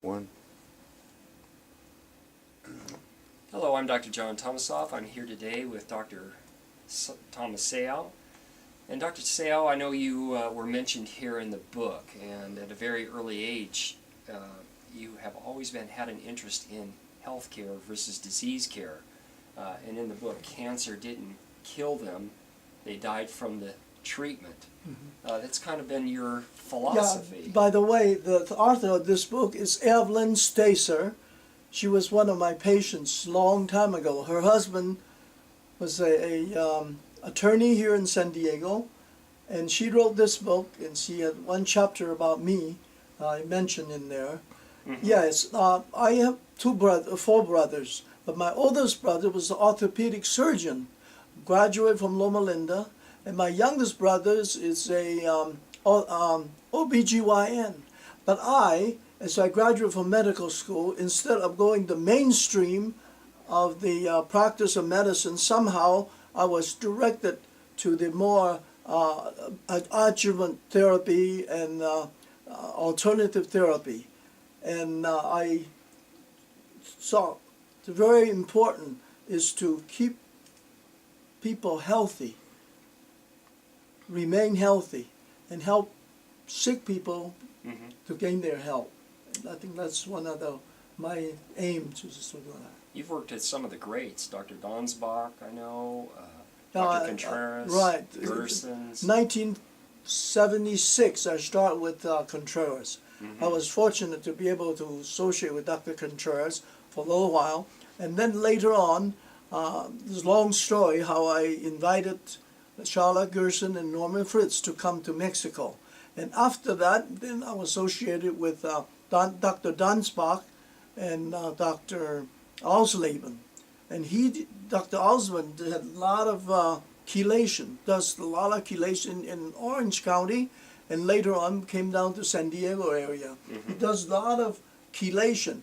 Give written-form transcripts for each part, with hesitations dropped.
One. Hello, I'm Dr. John Tolmosoff. I'm here today with Dr. Thomas Siaw. And Dr. Siaw, I know you were mentioned here in the book, and at a very early age, you have always had an interest in health care versus disease care. And in the book, cancer didn't kill them, they died from the treatment. That's kind of been your philosophy. Yeah, by the way, the author of this book is Evelyn Stacer. She was one of my patients long time ago. Her husband was a attorney here in San Diego, and she wrote this book, and she had one chapter about me I mentioned in there. Yes, I have four brothers, but my oldest brother was an orthopedic surgeon, graduate from Loma Linda, and my youngest brother is a OBGYN. But as I graduated from medical school, instead of going the mainstream of the practice of medicine, somehow I was directed to the more adjuvant therapy and alternative therapy. And I saw it's very important is to keep people healthy, remain healthy, and help sick people to gain their health. And I think that's one of my aims is to do that. You've worked with some of the greats, Dr. Donsbach, I know, Dr. Contreras, right. Gersons. 1976, I started with Contreras. I was fortunate to be able to associate with Dr. Contreras for a little while. And then later on, this long story how I invited Charlotte Gerson and Norman Fritz to come to Mexico. And after that, then I was associated with Dr. Donsbach and Dr. Ausleben. And Dr. Ausleben had a lot of chelation, does a lot of chelation in Orange County, and later on came down to San Diego area. He does a lot of chelation.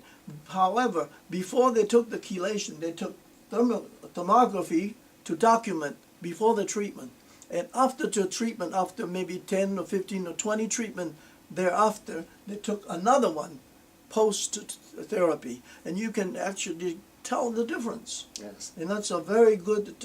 However, before they took the chelation, they took thermography to document before the treatment. And after the treatment, after maybe 10 or 15 or 20 treatment thereafter, they took another one post-therapy. And you can actually tell the difference. Yes. And that's a very good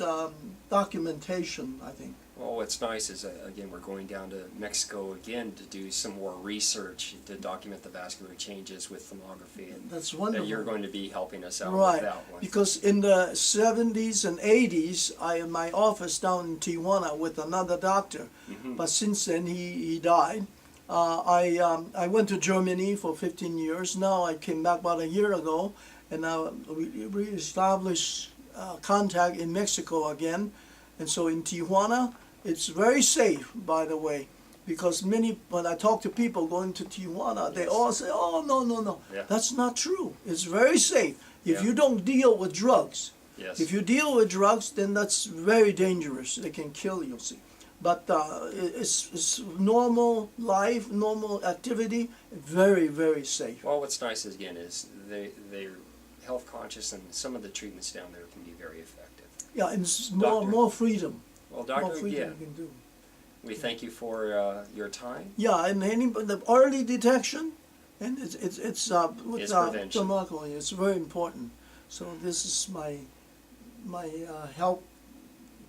documentation, I think. Well, what's nice is, again, we're going down to Mexico again to do some more research to document the vascular changes with thermography. And that's wonderful. that you're going to be helping us out Right, with that one. because in the 70s and 80s, I in my office down in Tijuana with another doctor, but since then he died. I went to Germany for 15 years. Now I came back about a year ago, and we reestablished contact in Mexico again. And so in Tijuana, it's very safe, by the way, because when I talk to people going to Tijuana, they all say, oh, no. Yeah. That's not true. It's very safe. If Yeah. you don't deal with drugs, Yes. if you deal with drugs, then that's very dangerous. They can kill you, see. But it's normal life, normal activity, very, very safe. Well, what's nice again is they're health conscious, and some of the treatments down there can be very effective. Yeah, and it's Doctor. more freedom. Well, More Doctor, freedom again, you can do. we thank you for your time. Yeah, and the early detection, and it's with It's prevention. thermography. It's very important. So this is my help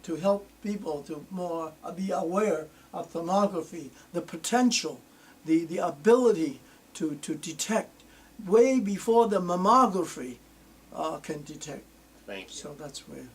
to help people to more be aware of thermography, the potential, the ability to detect way before the mammography can detect. Thank you. So that's where.